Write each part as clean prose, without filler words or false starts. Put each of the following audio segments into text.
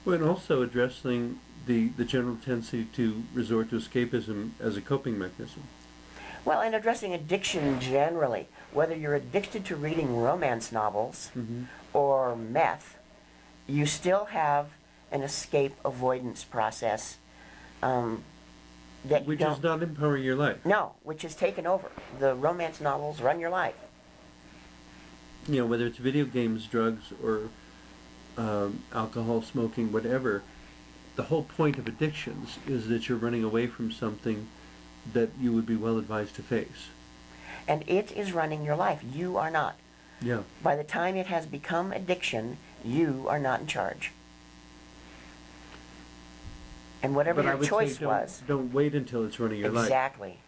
Well, and also addressing the general tendency to resort to escapism as a coping mechanism. Well, and addressing addiction generally, whether you're addicted to reading romance novels or meth, you still have an escape avoidance process that which is not empowering your life. No, which is taken over. The romance novels run your life. You know, whether it's video games, drugs, or alcohol, smoking, whatever, the whole point of addictions is that you're running away from something that you would be well advised to face. And it is running your life. You are not. Yeah. By the time it has become addiction, you are not in charge. And whatever your choice was... Don't wait until it's running your life. Exactly.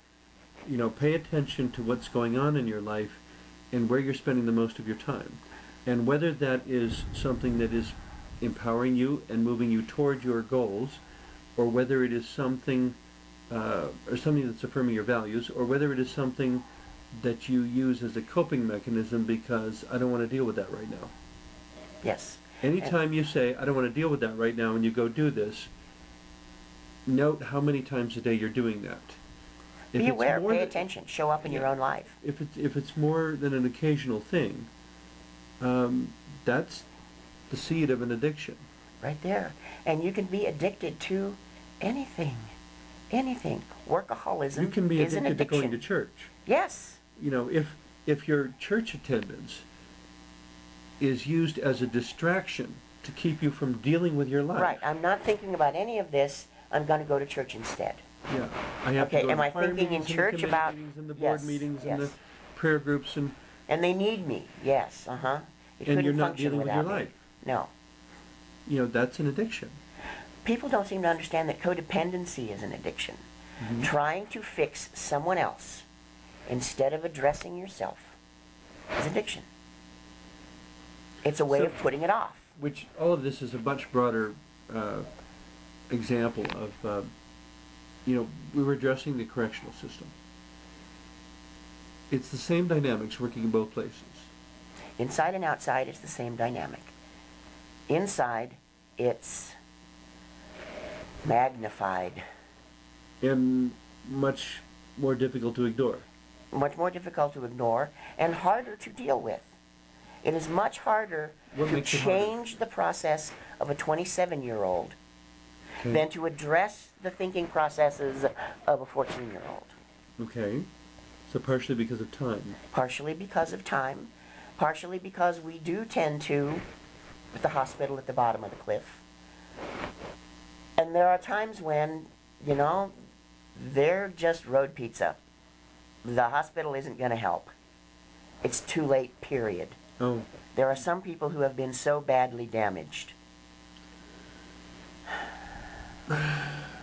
You know, pay attention to what's going on in your life and where you're spending the most of your time. And whether that is something that is empowering you and moving you toward your goals, or whether it is something that's affirming your values, or whether it is something that you use as a coping mechanism because I don't want to deal with that right now. Yes. Anytime you say, I don't want to deal with that right now, and you go do this, note how many times a day you're doing that. Be aware, pay attention, show up in your own life. If it's more than an occasional thing, that's the seed of an addiction. Right there. And you can be addicted to anything. Anything. Workaholism You can be is an addicted to addiction. going to church. Yes. You know, if your church attendance is used as a distraction to keep you from dealing with your life. Right. I'm not thinking about any of this. I'm going to go to church instead. Yeah. I have to go am to I choir thinking in meetings church and the about... meetings and the board meetings and the yes. prayer groups and they need me. Yes. Uh-huh. and you're not dealing with your life. No. You know, that's an addiction. People don't seem to understand that codependency is an addiction. Trying to fix someone else instead of addressing yourself is addiction. It's a way of putting it off. Which, all of this is a much broader example of, you know, we were addressing the correctional system. It's the same dynamics working in both places. Inside and outside, it's the same dynamic. Inside, it's magnified. And much more difficult to ignore. Much more difficult to ignore and harder to deal with. It is much harder to change the process of a 27-year-old than to address the thinking processes of a 14-year-old. Okay. So partially because of time. Partially because of time. Partially because we do tend to put the hospital at the bottom of the cliff. And there are times when, you know, they're just road pizza. The hospital isn't going to help. It's too late, period. Oh. There are some people who have been so badly damaged.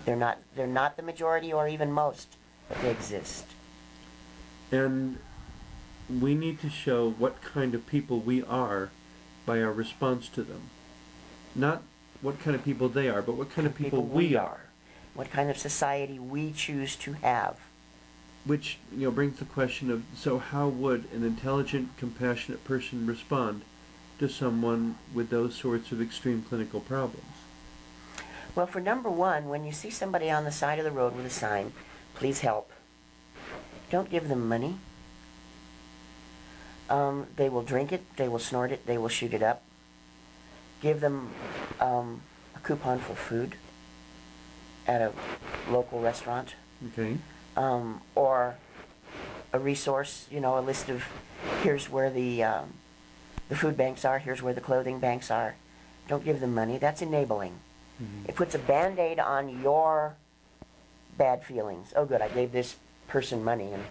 They're not the majority or even most, but they exist. And we need to show what kind of people we are by our response to them. Not what kind of people they are, but what kind of people we are. What kind of society we choose to have. Which, you know, brings the question of, so how would an intelligent, compassionate person respond to someone with those sorts of extreme clinical problems? Well, for number one, when you see somebody on the side of the road with a sign, please help, don't give them money. They will drink it, they will snort it, they will shoot it up. Give them a coupon for food at a local restaurant. Okay. Or a resource, you know, a list of here's where the food banks are, here's where the clothing banks are. Don't give them money. That's enabling. It puts a Band-Aid on your bad feelings. Oh, good, I gave this person money and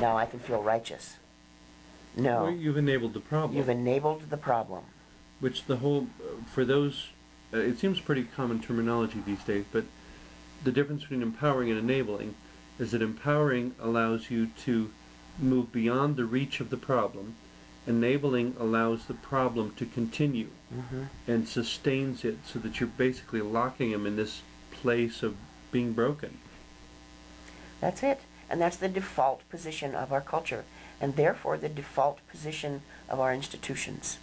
now I can feel righteous. No. Well, you've enabled the problem. You've enabled the problem. Which the whole, for those, it seems pretty common terminology these days, but the difference between empowering and enabling is that empowering allows you to move beyond the reach of the problem. Enabling allows the problem to continue and sustains it so that you're basically locking them in this place of being broken. That's it. And that's the default position of our culture, and therefore the default position of our institutions.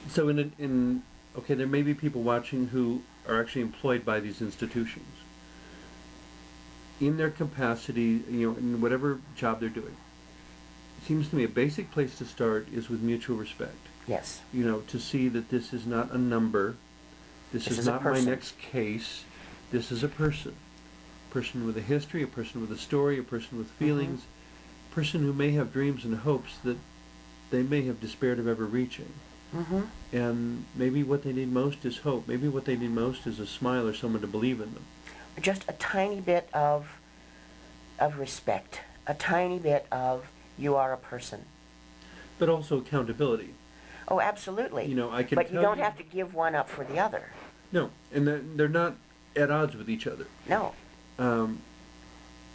So in okay, there may be people watching who are actually employed by these institutions. In their capacity, in whatever job they're doing, it seems to me a basic place to start is with mutual respect. Yes. To see that this is not a number, this is not my next case, this is a person. A person with a history, a person with a story, a person with feelings, a person who may have dreams and hopes that they may have despaired of ever reaching. And maybe what they need most is hope. Maybe what they need most is a smile or someone to believe in them. Just a tiny bit of respect, a tiny bit of you are a person. But also accountability. Oh, absolutely. I can But you don't you, have to give one up for the other. No, and they're not at odds with each other. No.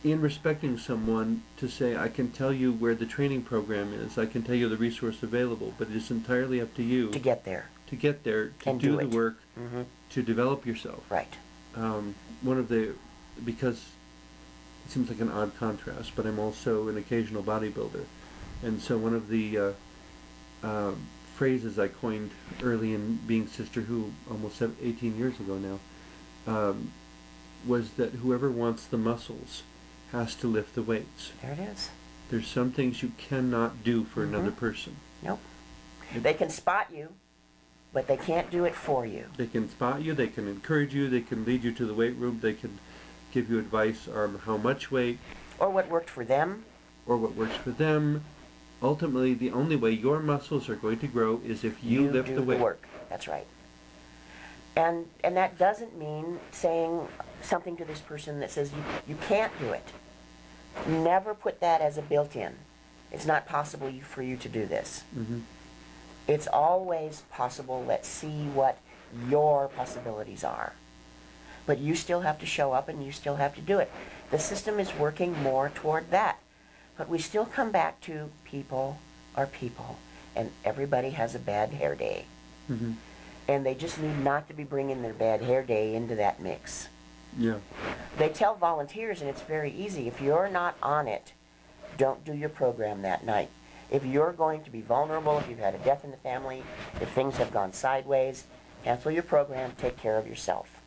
In respecting someone, to say, I can tell you where the training program is, I can tell you the resource available, but it's entirely up to you To get there. To get there, to And do do the it. work, to develop yourself. Right. Because it seems like an odd contrast, but I'm also an occasional bodybuilder. And so one of the phrases I coined early in being Sister Who, almost 18 years ago now, was that whoever wants the muscles has to lift the weights. There it is. There's some things you cannot do for another person. Nope. They can spot you, but they can't do it for you. They can spot you, they can encourage you, they can lead you to the weight room, they can give you advice on how much weight. Or what worked for them. Or what works for them. Ultimately, the only way your muscles are going to grow is if you lift the weight. Do the work. That's right. And that doesn't mean saying something to this person that says you can't do it. Never put that as a built-in. It's not possible for you to do this. It's always possible. Let's see what your possibilities are. But you still have to show up and you still have to do it. The system is working more toward that. But we still come back to people are people, and everybody has a bad hair day. And they just need not to be bringing their bad hair day into that mix. Yeah. They tell volunteers, and it's very easy, if you're not on it, don't do your program that night. If you're going to be vulnerable, if you've had a death in the family, if things have gone sideways, cancel your program, take care of yourself.